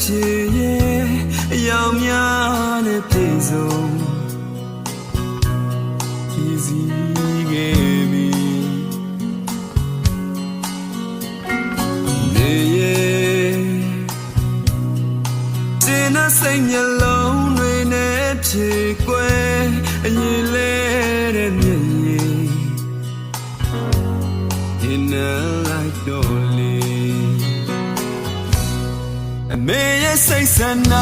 ဖြစ်ရဲ့အယောင်များနဲ့ပြည့်စုံကြည်စီခဲ့ပြီနေရဲ့တင်တဲ့စိတ်မျက်လုံးတွေနဲ့ဖြည့်ကွယ်အရင်လဲတဲ့မျက်ရည် In a light dolly အမေရဲ့စိတ်ဆန္ဒ